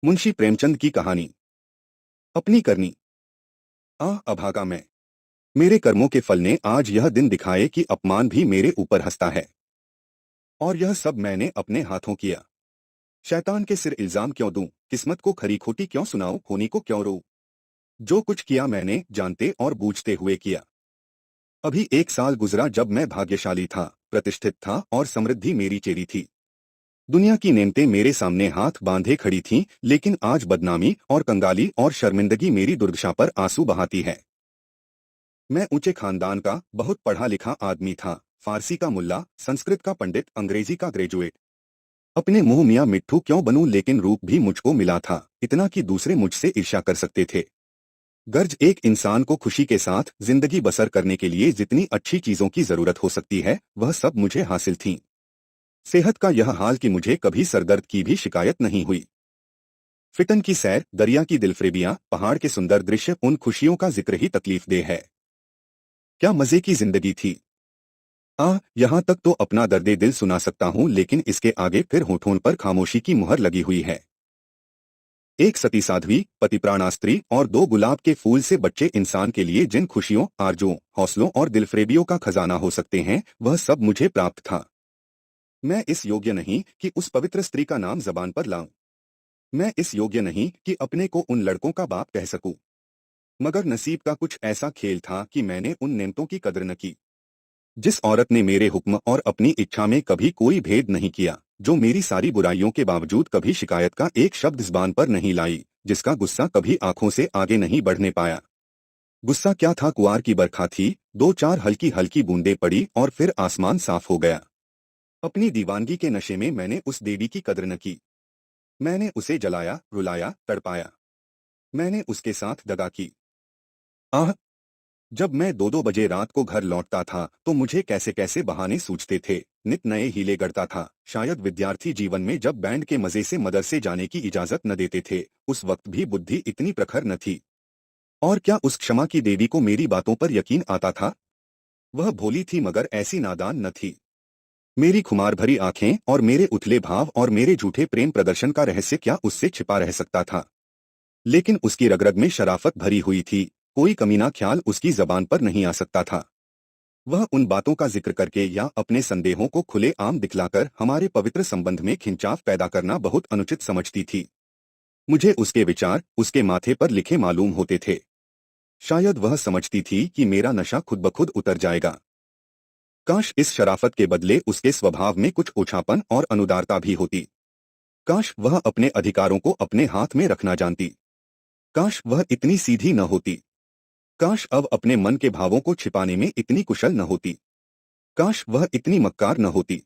मुंशी प्रेमचंद की कहानी। अपनी करनी। अभागा मैं। मेरे कर्मों के फल ने आज यह दिन दिखाए कि अपमान भी मेरे ऊपर हंसता है। और यह सब मैंने अपने हाथों किया। शैतान के सिर इल्जाम क्यों दूं, किस्मत को खरी खोटी क्यों सुनाऊं, होनी को क्यों रोऊं। जो कुछ किया मैंने जानते और बूझते हुए किया। अभी 1 साल गुजरा जब मैं भाग्यशाली था, प्रतिष्ठित था और समृद्धि मेरी चेरी थी। दुनिया की नेमतें मेरे सामने हाथ बांधे खड़ी थीं, लेकिन आज बदनामी और कंगाली और शर्मिंदगी मेरी दुर्दशा पर आंसू बहाती है। मैं ऊंचे खानदान का बहुत पढ़ा लिखा आदमी था। फारसी का मुल्ला, संस्कृत का पंडित, अंग्रेजी का ग्रेजुएट। अपने मुंह मियाँ मिट्ठू क्यों बनूं, लेकिन रूप भी मुझको मिला था, इतना कि दूसरे मुझसे ईर्ष्या कर सकते थे। गर्ज एक इंसान को खुशी के साथ जिंदगी बसर करने के लिए जितनी अच्छी चीजों की जरूरत हो सकती है, वह सब मुझे हासिल थीं। सेहत का यह हाल कि मुझे कभी सरदर्द की भी शिकायत नहीं हुई। फिटन की सैर, दरिया की दिलफ्रेबियां, पहाड़ के सुंदर दृश्य, उन खुशियों का जिक्र ही तकलीफ दे है। क्या मजे की जिंदगी थी। यहाँ तक तो अपना दर्दे दिल सुना सकता हूँ, लेकिन इसके आगे फिर होठों पर खामोशी की मुहर लगी हुई है। एक सती साध्वी, पतिप्राणा स्त्री और 2 गुलाब के फूल से बच्चे इंसान के लिए जिन खुशियों, आरजुओं, हौसलों और दिलफ्रेबियों का खजाना हो सकते हैं, वह सब मुझे प्राप्त था। मैं इस योग्य नहीं कि उस पवित्र स्त्री का नाम जबान पर लाऊं। मैं इस योग्य नहीं कि अपने को उन लड़कों का बाप कह सकूं। मगर नसीब का कुछ ऐसा खेल था कि मैंने उन नेमतों की कदर न की। जिस औरत ने मेरे हुक्म और अपनी इच्छा में कभी कोई भेद नहीं किया, जो मेरी सारी बुराइयों के बावजूद कभी शिकायत का एक शब्द ज़बान पर नहीं लाई, जिसका गुस्सा कभी आंखों से आगे नहीं बढ़ने पाया। गुस्सा क्या था, कुआर की बरखा थी, 2-4 हल्की हल्की बूंदें पड़ी और फिर आसमान साफ हो गया। अपनी दीवानगी के नशे में मैंने उस देवी की कदर न की। मैंने उसे जलाया, रुलाया, तड़पाया। मैंने उसके साथ दगा की। आह, जब मैं 2-2 बजे रात को घर लौटता था तो मुझे कैसे कैसे बहाने सूझते थे, नित नए हीले गढ़ता था। शायद विद्यार्थी जीवन में जब बैंड के मजे से मदरसे जाने की इजाजत न देते थे, उस वक्त भी बुद्धि इतनी प्रखर न थी। और क्या उस क्षमा की देवी को मेरी बातों पर यकीन आता था। वह भोली थी मगर ऐसी नादान न थी। मेरी खुमार भरी आंखें और मेरे उथले भाव और मेरे झूठे प्रेम प्रदर्शन का रहस्य क्या उससे छिपा रह सकता था। लेकिन उसकी रगरग में शराफत भरी हुई थी, कोई कमीना ख्याल उसकी जबान पर नहीं आ सकता था। वह उन बातों का जिक्र करके या अपने संदेहों को खुले आम दिखलाकर हमारे पवित्र संबंध में खिंचाव पैदा करना बहुत अनुचित समझती थी। मुझे उसके विचार उसके माथे पर लिखे मालूम होते थे। शायद वह समझती थी कि मेरा नशा खुद ब खुद उतर जाएगा। काश इस शराफत के बदले उसके स्वभाव में कुछ ओछापन और अनुदारता भी होती। काश वह अपने अधिकारों को अपने हाथ में रखना जानती। काश वह इतनी सीधी न होती। काश अब अपने मन के भावों को छिपाने में इतनी कुशल न होती। काश वह इतनी मक्कार न होती।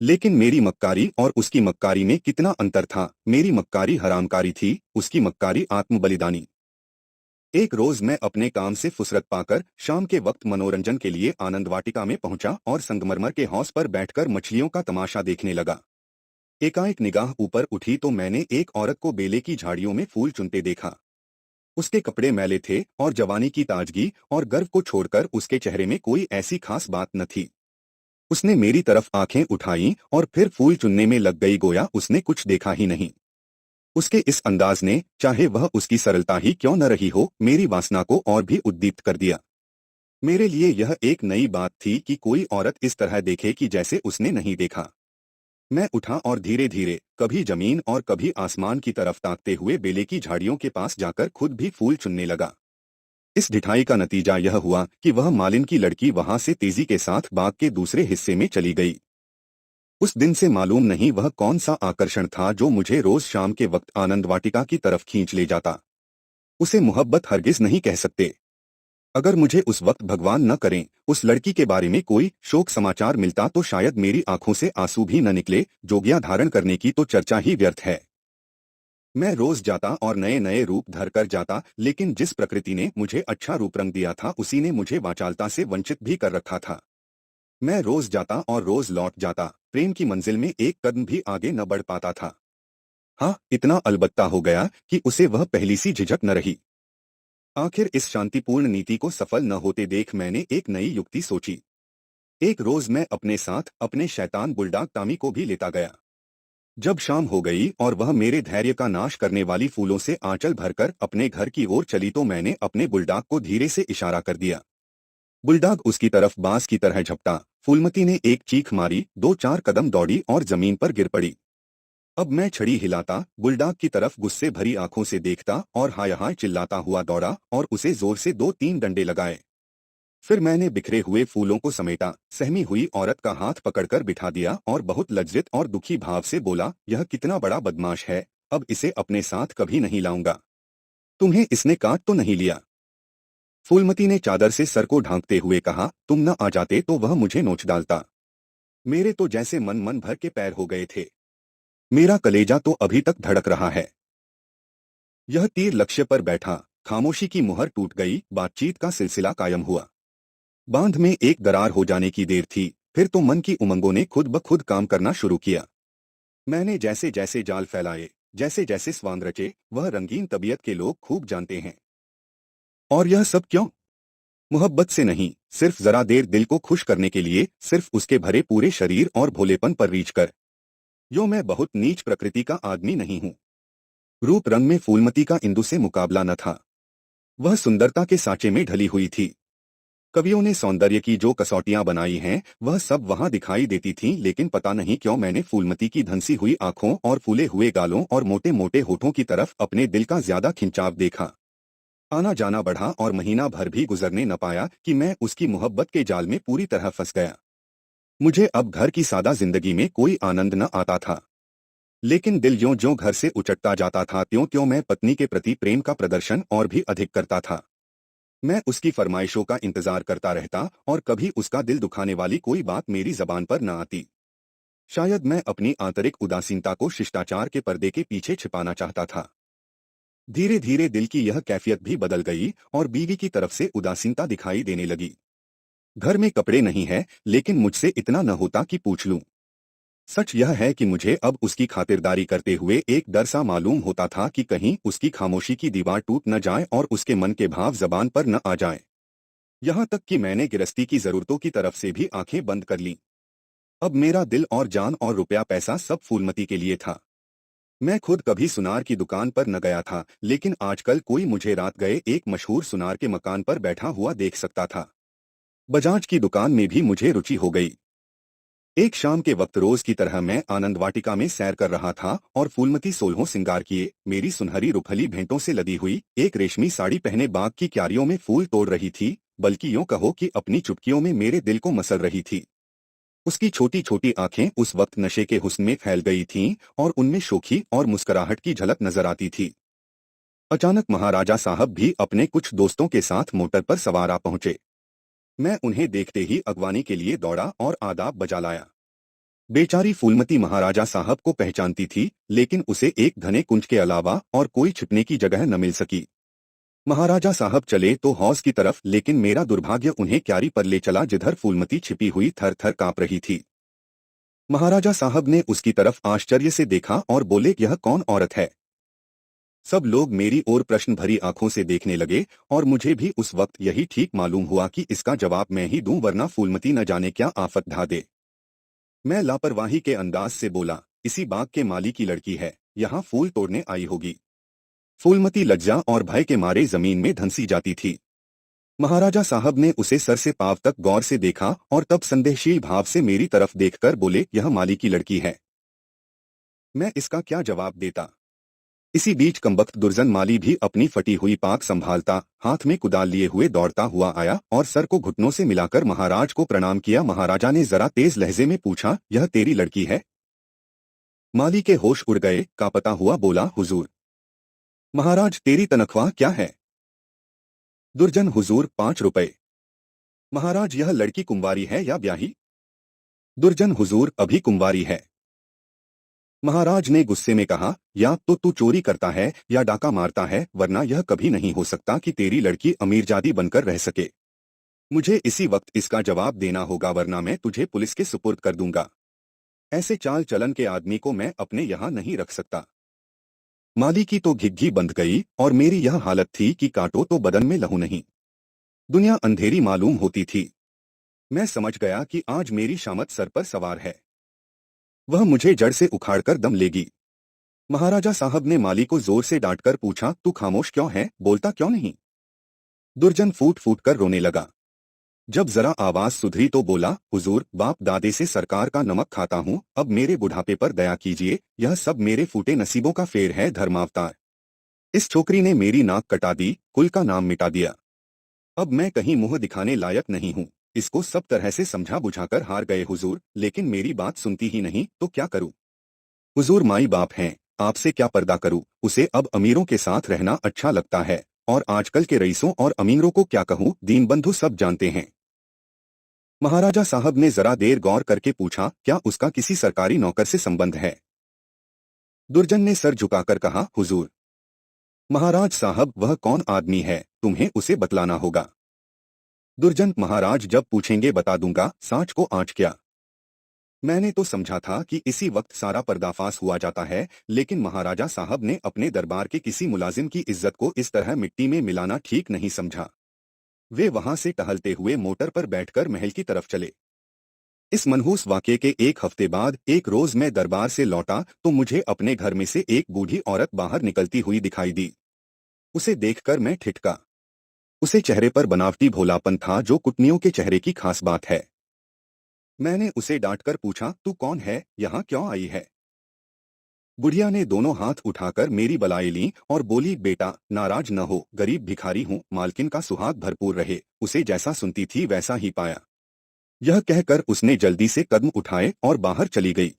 लेकिन मेरी मक्कारी और उसकी मक्कारी में कितना अंतर था। मेरी मक्कारी हरामकारी थी, उसकी मक्कारी आत्मबलिदानी। एक रोज मैं अपने काम से फुसरत पाकर शाम के वक्त मनोरंजन के लिए आनंद वाटिका में पहुंचा और संगमरमर के हौस पर बैठकर मछलियों का तमाशा देखने लगा। एकाएक निगाह ऊपर उठी तो मैंने एक औरत को बेले की झाड़ियों में फूल चुनते देखा। उसके कपड़े मैले थे और जवानी की ताजगी और गर्व को छोड़कर उसके चेहरे में कोई ऐसी खास बात न थी। उसने मेरी तरफ आंखें उठाईं और फिर फूल चुनने में लग गई, गोया उसने कुछ देखा ही नहीं। उसके इस अंदाज ने, चाहे वह उसकी सरलता ही क्यों न रही हो, मेरी वासना को और भी उद्दीप्त कर दिया। मेरे लिए यह एक नई बात थी कि कोई औरत इस तरह देखे कि जैसे उसने नहीं देखा। मैं उठा और धीरे धीरे, कभी जमीन और कभी आसमान की तरफ ताकते हुए बेले की झाड़ियों के पास जाकर खुद भी फूल चुनने लगा। इस ढिठाई का नतीजा यह हुआ कि वह मालिन की लड़की वहां से तेजी के साथ बाग के दूसरे हिस्से में चली गई। उस दिन से मालूम नहीं वह कौन सा आकर्षण था जो मुझे रोज शाम के वक्त आनंद वाटिका की तरफ खींच ले जाता। उसे मोहब्बत हरगिज नहीं कह सकते। अगर मुझे उस वक्त भगवान न करें उस लड़की के बारे में कोई शोक समाचार मिलता तो शायद मेरी आंखों से आंसू भी न निकले। जोगियां धारण करने की तो चर्चा ही व्यर्थ है। मैं रोज जाता और नए नए रूप धर कर जाता, लेकिन जिस प्रकृति ने मुझे अच्छा रूप रंग दिया था उसी ने मुझे वाचालता से वंचित भी कर रखा था। मैं रोज जाता और रोज लौट जाता, प्रेम की मंजिल में एक कदम भी आगे न बढ़ पाता था। हाँ, इतना अलबत्ता हो गया कि उसे वह पहली सी झिझक न रही। आखिर इस शांतिपूर्ण नीति को सफल न होते देख मैंने एक नई युक्ति सोची। एक रोज मैं अपने साथ अपने शैतान बुलडॉग टॉमी को भी लेता गया। जब शाम हो गई और वह मेरे धैर्य का नाश करने वाली फूलों से आंचल भरकर अपने घर की ओर चली तो मैंने अपने बुलडॉग को धीरे से इशारा कर दिया। बुलडॉग उसकी तरफ बांस की तरह झपटा। फूलमती ने एक चीख मारी, 2-4 कदम दौड़ी और जमीन पर गिर पड़ी। अब मैं छड़ी हिलाता, बुलडॉग की तरफ गुस्से भरी आंखों से देखता और हाय हाय चिल्लाता हुआ दौड़ा और उसे जोर से 2-3 डंडे लगाए। फिर मैंने बिखरे हुए फूलों को समेटा, सहमी हुई औरत का हाथ पकड़कर बिठा दिया और बहुत लज्जित और दुखी भाव से बोला, यह कितना बड़ा बदमाश है, अब इसे अपने साथ कभी नहीं लाऊंगा। तुम्हें इसने काट तो नहीं लिया? फूलमती ने चादर से सर को ढांकते हुए कहा, तुम न आ जाते तो वह मुझे नोच डालता। मेरे तो जैसे मन मन भर के पैर हो गए थे। मेरा कलेजा तो अभी तक धड़क रहा है। यह तीर लक्ष्य पर बैठा, खामोशी की मुहर टूट गई, बातचीत का सिलसिला कायम हुआ। बांध में एक दरार हो जाने की देर थी, फिर तो मन की उमंगों ने खुद ब खुद काम करना शुरू किया। मैंने जैसे जैसे जाल फैलाए, जैसे जैसे स्वांग रचे, वह रंगीन तबीयत के लोग खूब जानते हैं। और यह सब क्यों? मोहब्बत से नहीं, सिर्फ जरा देर दिल को खुश करने के लिए, सिर्फ उसके भरे पूरे शरीर और भोलेपन पर रीझ कर। यो मैं बहुत नीच प्रकृति का आदमी नहीं हूँ। रूप रंग में फूलमती का इंदु से मुकाबला न था। वह सुंदरता के सांचे में ढली हुई थी। कवियों ने सौंदर्य की जो कसौटियां बनाई हैं, वह सब वहां दिखाई देती थीं, लेकिन पता नहीं क्यों मैंने फूलमती की धंसी हुई आंखों और फूले हुए गालों और मोटे मोटे होठों की तरफ अपने दिल का ज्यादा खिंचाव देखा। आना जाना बढ़ा और महीना भर भी गुजरने न पाया कि मैं उसकी मोहब्बत के जाल में पूरी तरह फंस गया। मुझे अब घर की सादा जिंदगी में कोई आनंद न आता था, लेकिन दिल ज्यों ज्यों घर से उचटता जाता था त्यों त्यों मैं पत्नी के प्रति प्रेम का प्रदर्शन और भी अधिक करता था। मैं उसकी फरमाइशों का इंतजार करता रहता और कभी उसका दिल दुखाने वाली कोई बात मेरी जबान पर न आती। शायद मैं अपनी आंतरिक उदासीनता को शिष्टाचार के पर्दे के पीछे छिपाना चाहता था। धीरे धीरे दिल की यह कैफियत भी बदल गई और बीवी की तरफ से उदासीनता दिखाई देने लगी। घर में कपड़े नहीं है, लेकिन मुझसे इतना न होता कि पूछ लूं। सच यह है कि मुझे अब उसकी खातिरदारी करते हुए एक डर सा मालूम होता था कि कहीं उसकी खामोशी की दीवार टूट न जाए और उसके मन के भाव जबान पर न आ जाए। यहाँ तक कि मैंने गिरस्ती की जरूरतों की तरफ से भी आंखें बंद कर लीं। अब मेरा दिल और जान और रुपया पैसा सब फूलमती के लिए था। मैं खुद कभी सुनार की दुकान पर न गया था, लेकिन आजकल कोई मुझे रात गए एक मशहूर सुनार के मकान पर बैठा हुआ देख सकता था। बजाज की दुकान में भी मुझे रुचि हो गई। एक शाम के वक्त रोज की तरह मैं आनंद वाटिका में सैर कर रहा था और फूलमती सोलहों सिंगार किए, मेरी सुनहरी रुखली भेंटों से लदी हुई, एक रेशमी साड़ी पहने बाग की क्यारियों में फूल तोड़ रही थी, बल्कि यूं कहो कि अपनी चुटकियों में मेरे दिल को मसल रही थी। उसकी छोटी छोटी आंखें उस वक्त नशे के हुस्न में फैल गई थीं और उनमें शोखी और मुस्कुराहट की झलक नजर आती थी। अचानक महाराजा साहब भी अपने कुछ दोस्तों के साथ मोटर पर सवार आ पहुंचे। मैं उन्हें देखते ही अगवानी के लिए दौड़ा और आदाब बजा लाया। बेचारी फूलमती महाराजा साहब को पहचानती थी, लेकिन उसे एक घने कुंज के अलावा और कोई छिपने की जगह न मिल सकी। महाराजा साहब चले तो हौज की तरफ, लेकिन मेरा दुर्भाग्य उन्हें क्यारी पर ले चला जिधर फूलमती छिपी हुई थर थर कांप रही थी। महाराजा साहब ने उसकी तरफ आश्चर्य से देखा और बोले, यह कौन औरत है? सब लोग मेरी ओर प्रश्न भरी आंखों से देखने लगे और मुझे भी उस वक्त यही ठीक मालूम हुआ कि इसका जवाब मैं ही दूं, वरना फूलमती न जाने क्या आफत ढा दे। मैं लापरवाही के अंदाज से बोला, इसी बाग के माली की लड़की है, यहाँ फूल तोड़ने आई होगी। फूलमती लज्जा और भय के मारे जमीन में धंसी जाती थी। महाराजा साहब ने उसे सर से पांव तक गौर से देखा और तब संदेहशील भाव से मेरी तरफ देखकर बोले, यह माली की लड़की है। मैं इसका क्या जवाब देता? इसी बीच कमबख्त दुर्जन माली भी अपनी फटी हुई पाक संभालता, हाथ में कुदाल लिए हुए दौड़ता हुआ आया और सर को घुटनों से मिलाकर महाराज को प्रणाम किया। महाराजा ने जरा तेज लहजे में पूछा, यह तेरी लड़की है? माली के होश उड़ गए, कांपता हुआ बोला, हुजूर। महाराज, तेरी तनख्वाह क्या है? दुर्जन, हुजूर 5 रुपए। महाराज, यह लड़की कुंवारी है या ब्याही? दुर्जन, हुजूर अभी कुंवारी है। महाराज ने गुस्से में कहा, या तो तू चोरी करता है या डाका मारता है, वरना यह कभी नहीं हो सकता कि तेरी लड़की अमीरजादी बनकर रह सके। मुझे इसी वक्त इसका जवाब देना होगा, वरना मैं तुझे पुलिस के सुपुर्द कर दूंगा। ऐसे चाल चलन के आदमी को मैं अपने यहाँ नहीं रख सकता। माली की तो घिघी बंध गई और मेरी यह हालत थी कि काटो तो बदन में लहू नहीं। दुनिया अंधेरी मालूम होती थी। मैं समझ गया कि आज मेरी शामत सर पर सवार है। वह मुझे जड़ से उखाड़कर दम लेगी। महाराजा साहब ने माली को जोर से डांटकर पूछा, तू खामोश क्यों है, बोलता क्यों नहीं? दुर्जन फूट फूट कर रोने लगा। जब जरा आवाज सुधरी तो बोला, हुजूर, बाप दादे से सरकार का नमक खाता हूँ, अब मेरे बुढ़ापे पर दया कीजिए, यह सब मेरे फूटे नसीबों का फेर है धर्मावतार। इस छोकरी ने मेरी नाक कटा दी, कुल का नाम मिटा दिया। अब मैं कहीं मुंह दिखाने लायक नहीं हूँ। इसको सब तरह से समझा बुझाकर हार गए हुजूर, लेकिन मेरी बात सुनती ही नहीं, तो क्या करूँ? हुजूर माई बाप हैं, आपसे क्या पर्दा करूँ, उसे अब अमीरों के साथ रहना अच्छा लगता है, और आजकल के रईसों और अमीरों को क्या कहूँ, दीनबंधु सब जानते हैं। महाराजा साहब ने जरा देर गौर करके पूछा, क्या उसका किसी सरकारी नौकर से संबंध है? दुर्जन ने सर झुकाकर कहा, हुजूर। महाराज साहब, वह कौन आदमी है, तुम्हें उसे बतलाना होगा। दुर्जन, महाराज जब पूछेंगे बता दूंगा, सांच को आंच क्या। मैंने तो समझा था कि इसी वक्त सारा पर्दाफाश हुआ जाता है, लेकिन महाराजा साहब ने अपने दरबार के किसी मुलाजिम की इज्जत को इस तरह मिट्टी में मिलाना ठीक नहीं समझा। वे वहां से टहलते हुए मोटर पर बैठकर महल की तरफ चले। इस मनहूस वाक़ये के एक हफ्ते बाद एक रोज मैं दरबार से लौटा तो मुझे अपने घर में से एक बूढ़ी औरत बाहर निकलती हुई दिखाई दी। उसे देखकर मैं ठिठका। उसे चेहरे पर बनावटी भोलापन था जो कुटनियों के चेहरे की खास बात है। मैंने उसे डांटकर पूछा, तू कौन है, यहाँ क्यों आई है? बुढ़िया ने दोनों हाथ उठाकर मेरी बलाई ली और बोली, बेटा नाराज न हो, गरीब भिखारी हूँ, मालकिन का सुहाग भरपूर रहे, उसे जैसा सुनती थी वैसा ही पाया। यह कहकर उसने जल्दी से कदम उठाए और बाहर चली गई।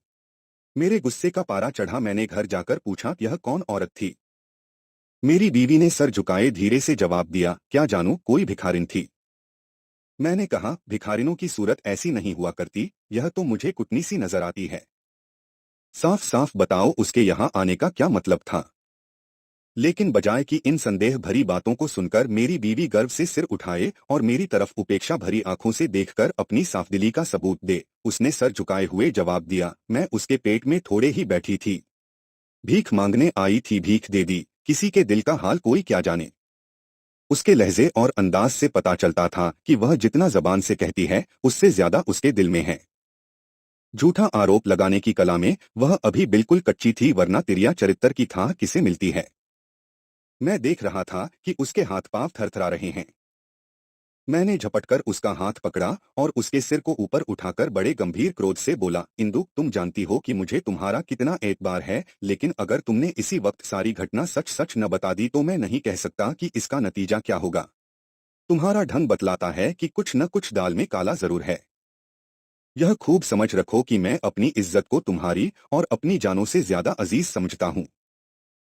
मेरे गुस्से का पारा चढ़ा। मैंने घर जाकर पूछा, यह कौन औरत थी? मेरी बीवी ने सर झुकाए धीरे से जवाब दिया, क्या जानूं, कोई भिखारिन थी। मैंने कहा, भिखारिनों की सूरत ऐसी नहीं हुआ करती, यह तो मुझे कुटनी सी नजर आती है। साफ साफ बताओ, उसके यहाँ आने का क्या मतलब था? लेकिन बजाय कि इन संदेह भरी बातों को सुनकर मेरी बीवी गर्व से सिर उठाए और मेरी तरफ उपेक्षा भरी आंखों से देखकर अपनी साफदिली का सबूत दे, उसने सर झुकाए हुए जवाब दिया, मैं उसके पेट में थोड़े ही बैठी थी। भीख मांगने आई थी, भीख दे दी, किसी के दिल का हाल कोई क्या जाने। उसके लहजे और अंदाज से पता चलता था कि वह जितना जबान से कहती है, उससे ज्यादा उसके दिल में है। झूठा आरोप लगाने की कला में वह अभी बिल्कुल कच्ची थी, वरना तिरिया चरित्र की थाह किसे मिलती है। मैं देख रहा था कि उसके हाथ पांव थरथरा रहे हैं। मैंने झपटकर उसका हाथ पकड़ा और उसके सिर को ऊपर उठाकर बड़े गंभीर क्रोध से बोला, इंदु, तुम जानती हो कि मुझे तुम्हारा कितना एतबार है, लेकिन अगर तुमने इसी वक्त सारी घटना सच सच न बता दी तो मैं नहीं कह सकता कि इसका नतीजा क्या होगा। तुम्हारा ढंग बतलाता है कि कुछ न कुछ दाल में काला जरूर है। यह खूब समझ रखो कि मैं अपनी इज्जत को तुम्हारी और अपनी जानों से ज्यादा अजीज समझता हूँ।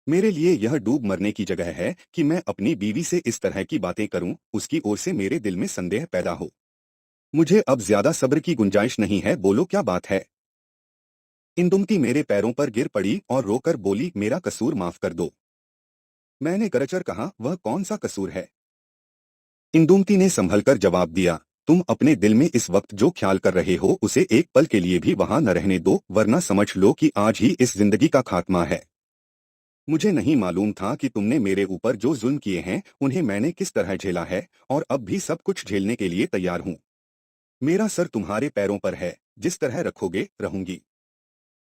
मेरे लिए यह डूब मरने की जगह है कि मैं अपनी बीवी से इस तरह की बातें करूं, उसकी ओर से मेरे दिल में संदेह पैदा हो। मुझे अब ज्यादा सब्र की गुंजाइश नहीं है, बोलो क्या बात है। इंदुमती मेरे पैरों पर गिर पड़ी और रोकर बोली, मेरा कसूर माफ कर दो। मैंने गरजकर कहा, वह कौन सा कसूर है? इंदुमती ने संभलकर जवाब दिया, तुम अपने दिल में इस वक्त जो ख्याल कर रहे हो उसे एक पल के लिए भी वहां न रहने दो, वरना समझ लो कि आज ही इस जिंदगी का खात्मा है। मुझे नहीं मालूम था कि तुमने मेरे ऊपर जो जुल्म किए हैं उन्हें मैंने किस तरह झेला है, और अब भी सब कुछ झेलने के लिए तैयार हूँ। मेरा सर तुम्हारे पैरों पर है, जिस तरह रखोगे रहूंगी।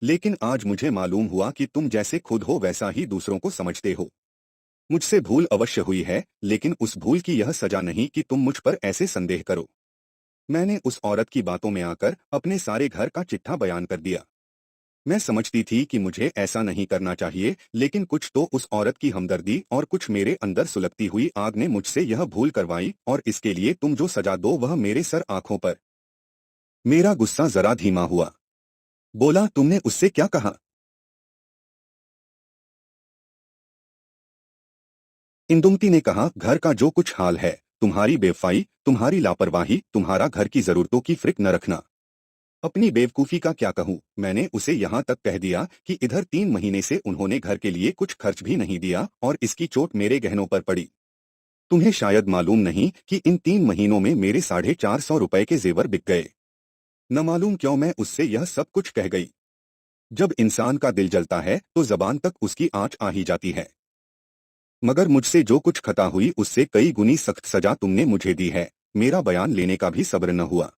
लेकिन आज मुझे मालूम हुआ कि तुम जैसे खुद हो वैसा ही दूसरों को समझते हो। मुझसे भूल अवश्य हुई है, लेकिन उस भूल की यह सजा नहीं कि तुम मुझ पर ऐसे संदेह करो। मैंने उस औरत की बातों में आकर अपने सारे घर का चिट्ठा बयान कर दिया। मैं समझती थी कि मुझे ऐसा नहीं करना चाहिए, लेकिन कुछ तो उस औरत की हमदर्दी और कुछ मेरे अंदर सुलगती हुई आग ने मुझसे यह भूल करवाई, और इसके लिए तुम जो सजा दो वह मेरे सर आंखों पर। मेरा गुस्सा जरा धीमा हुआ। बोला, तुमने उससे क्या कहा? इंदुमती ने कहा, घर का जो कुछ हाल है, तुम्हारी बेवफाई, तुम्हारी लापरवाही, तुम्हारा घर की जरूरतों की फिक्र न रखना। अपनी बेवकूफी का क्या कहूँ, मैंने उसे यहाँ तक कह दिया कि इधर 3 महीने से उन्होंने घर के लिए कुछ खर्च भी नहीं दिया और इसकी चोट मेरे गहनों पर पड़ी। तुम्हें शायद मालूम नहीं कि इन 3 महीनों में मेरे 450 रुपए के जेवर बिक गए। न मालूम क्यों मैं उससे यह सब कुछ कह गई। जब इंसान का दिल जलता है तो जबान तक उसकी आंच आ ही जाती है। मगर मुझसे जो कुछ खता हुई उससे कई गुनी सख्त सजा तुमने मुझे दी है, मेरा बयान लेने का भी सब्र न हुआ।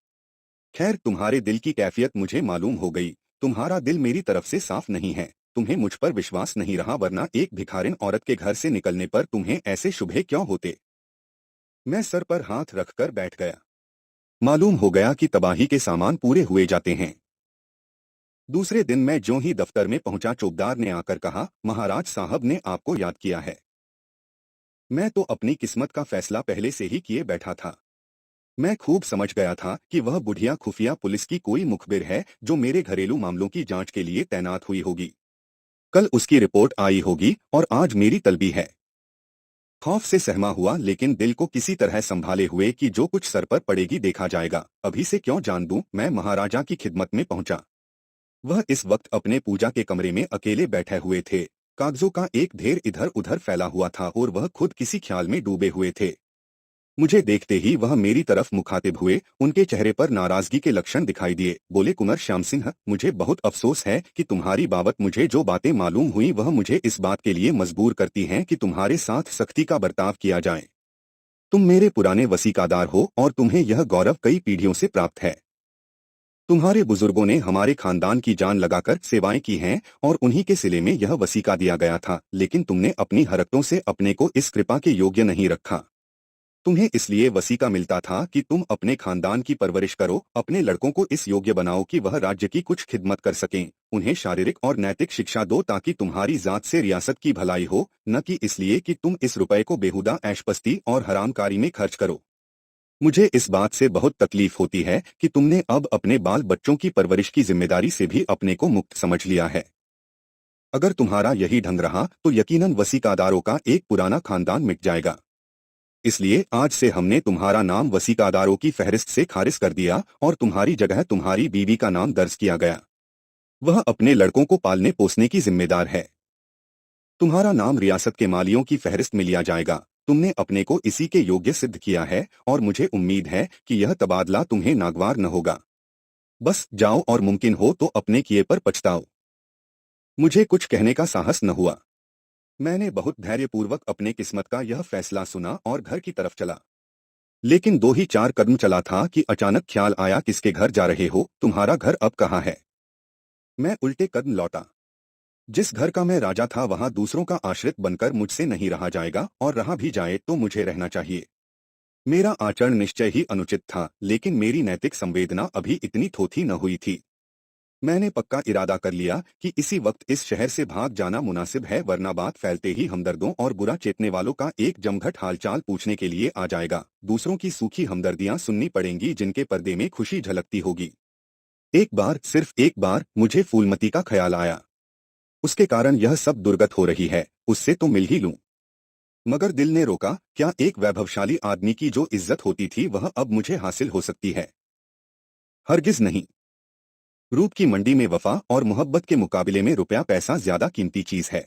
खैर, तुम्हारे दिल की कैफियत मुझे मालूम हो गई, तुम्हारा दिल मेरी तरफ से साफ नहीं है। तुम्हें मुझ पर विश्वास नहीं रहा, वरना एक भिखारिन औरत के घर से निकलने पर तुम्हें ऐसे शुभे क्यों होते। मैं सर पर हाथ रखकर बैठ गया। मालूम हो गया कि तबाही के सामान पूरे हुए जाते हैं। दूसरे दिन मैं ज्यों ही दफ्तर में पहुंचा, चौकीदार ने आकर कहा, महाराज साहब ने आपको याद किया है। मैं तो अपनी किस्मत का फैसला पहले से ही किए बैठा था। मैं खूब समझ गया था कि वह बुढ़िया खुफिया पुलिस की कोई मुखबिर है जो मेरे घरेलू मामलों की जांच के लिए तैनात हुई होगी। कल उसकी रिपोर्ट आई होगी और आज मेरी तलबी है। खौफ से सहमा हुआ, लेकिन दिल को किसी तरह संभाले हुए कि जो कुछ सर पर पड़ेगी देखा जाएगा, अभी से क्यों जान दूं, मैं महाराजा की खिदमत में पहुंचा। वह इस वक्त अपने पूजा के कमरे में अकेले बैठे हुए थे। कागजों का एक ढेर इधर उधर फैला हुआ था और वह खुद किसी ख्याल में डूबे हुए थे। मुझे देखते ही वह मेरी तरफ मुखातिब हुए। उनके चेहरे पर नाराजगी के लक्षण दिखाई दिए। बोले, कुंवर श्याम सिंह, मुझे बहुत अफसोस है कि तुम्हारी बाबत मुझे जो बातें मालूम हुई वह मुझे इस बात के लिए मजबूर करती हैं कि तुम्हारे साथ सख्ती का बर्ताव किया जाए। तुम मेरे पुराने वसीकादार हो और तुम्हें यह गौरव कई पीढ़ियों से प्राप्त है। तुम्हारे बुजुर्गों ने हमारे खानदान की जान लगाकर सेवाएं की हैं और उन्हीं के सिले में यह वसीका दिया गया था, लेकिन तुमने अपनी हरकतों से अपने को इस कृपा के योग्य नहीं रखा। तुम्हें इसलिए वसीका मिलता था कि तुम अपने खानदान की परवरिश करो, अपने लड़कों को इस योग्य बनाओ कि वह राज्य की कुछ खिदमत कर सकें, उन्हें शारीरिक और नैतिक शिक्षा दो ताकि तुम्हारी जात से रियासत की भलाई हो, न कि इसलिए कि तुम इस रुपए को बेहुदा ऐशपस्ती और हरामकारी में खर्च करो। मुझे इस बात से बहुत तकलीफ होती है कि तुमने अब अपने बाल बच्चों की परवरिश की जिम्मेदारी से भी अपने को मुक्त समझ लिया है। अगर तुम्हारा यही ढंग रहा तो यकीनन वसीकादारों का एक पुराना खानदान मिट जाएगा। इसलिए आज से हमने तुम्हारा नाम वसीकादारों की फहरिस्त से खारिज कर दिया और तुम्हारी जगह तुम्हारी बीवी का नाम दर्ज किया गया। वह अपने लड़कों को पालने पोसने की जिम्मेदार है। तुम्हारा नाम रियासत के मालियों की फहरिस्त में लिया जाएगा। तुमने अपने को इसी के योग्य सिद्ध किया है और मुझे उम्मीद है कि यह तबादला तुम्हें नागवार न होगा। बस जाओ और मुमकिन हो तो अपने किए पर पछताओ। मुझे कुछ कहने का साहस न हुआ। मैंने बहुत धैर्यपूर्वक अपने किस्मत का यह फैसला सुना और घर की तरफ चला। लेकिन 2 ही 4 कदम चला था कि अचानक ख्याल आया, किसके घर जा रहे हो, तुम्हारा घर अब कहाँ है। मैं उल्टे कदम लौटा। जिस घर का मैं राजा था वहां दूसरों का आश्रित बनकर मुझसे नहीं रहा जाएगा, और रहा भी जाए तो मुझे रहना चाहिए। मेरा आचरण निश्चय ही अनुचित था, लेकिन मेरी नैतिक संवेदना अभी इतनी थोथी न हुई थी। मैंने पक्का इरादा कर लिया कि इसी वक्त इस शहर से भाग जाना मुनासिब है, वरना बात फैलते ही हमदर्दों और बुरा चेतने वालों का एक जमघट हालचाल पूछने के लिए आ जाएगा। दूसरों की सूखी हमदर्दियां सुननी पड़ेंगी जिनके पर्दे में खुशी झलकती होगी। एक बार, सिर्फ एक बार मुझे फूलमती का ख्याल आया। उसके कारण यह सब दुर्गत हो रही है, उससे तो मिल ही लूं। मगर दिल ने रोका। क्या एक वैभवशाली आदमी की जो इज्जत होती थी वह अब मुझे हासिल हो सकती है? हरगिज नहीं। रूप की मंडी में वफा और मोहब्बत के मुकाबले में रुपया पैसा ज्यादा कीमती चीज है।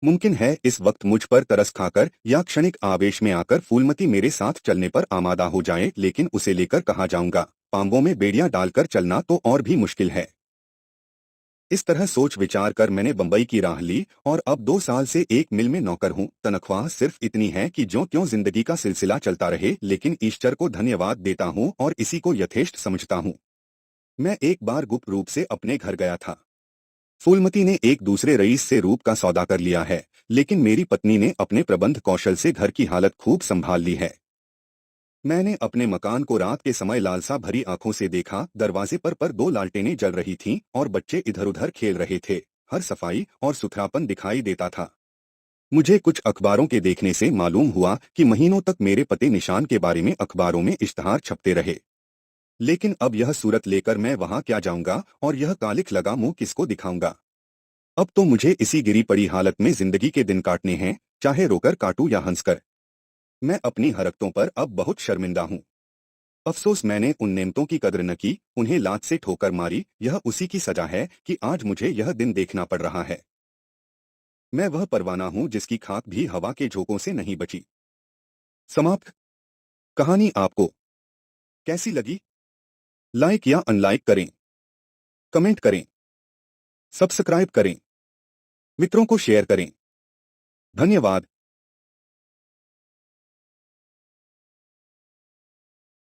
मुमकिन है इस वक्त मुझ पर तरस खाकर या क्षणिक आवेश में आकर फूलमती मेरे साथ चलने पर आमादा हो जाए, लेकिन उसे लेकर कहाँ जाऊंगा? पांवों में बेड़ियां डालकर चलना तो और भी मुश्किल है। इस तरह सोच विचार कर मैंने बंबई की राह ली और अब 2 साल से एक मिल में नौकर हूँ। तनख्वाह सिर्फ इतनी है कि ज्यों त्यों जिंदगी का सिलसिला चलता रहे, लेकिन ईश्वर को धन्यवाद देता हूँ और इसी को यथेष्ट समझता हूँ। मैं एक बार गुप्त रूप से अपने घर गया था। फूलमती ने एक दूसरे रईस से रूप का सौदा कर लिया है, लेकिन मेरी पत्नी ने अपने प्रबंध कौशल से घर की हालत खूब संभाल ली है। मैंने अपने मकान को रात के समय लालसा भरी आंखों से देखा। दरवाजे पर 2 लालटेनें जल रही थीं और बच्चे इधर उधर खेल रहे थे। हर सफाई और सुथरापन दिखाई देता था। मुझे कुछ अखबारों के देखने से मालूम हुआ कि महीनों तक मेरे पते निशान के बारे में अखबारों में इश्तहार छपते रहे। लेकिन अब यह सूरत लेकर मैं वहां क्या जाऊंगा और यह कालिख लगा मुंह किसको दिखाऊंगा? अब तो मुझे इसी गिरी पड़ी हालत में जिंदगी के दिन काटने हैं, चाहे रोकर काटूं या हंसकर। मैं अपनी हरकतों पर अब बहुत शर्मिंदा हूँ। अफसोस मैंने उन नेमतों की कद्र न की, उन्हें लात से ठोकर मारी। यह उसी की सजा है कि आज मुझे यह दिन देखना पड़ रहा है। मैं वह परवाना हूँ जिसकी खाक भी हवा के झोंकों से नहीं बची। समाप्त। कहानी आपको कैसी लगी? लाइक या अनलाइक करें, कमेंट करें, सब्सक्राइब करें, मित्रों को शेयर करें। धन्यवाद।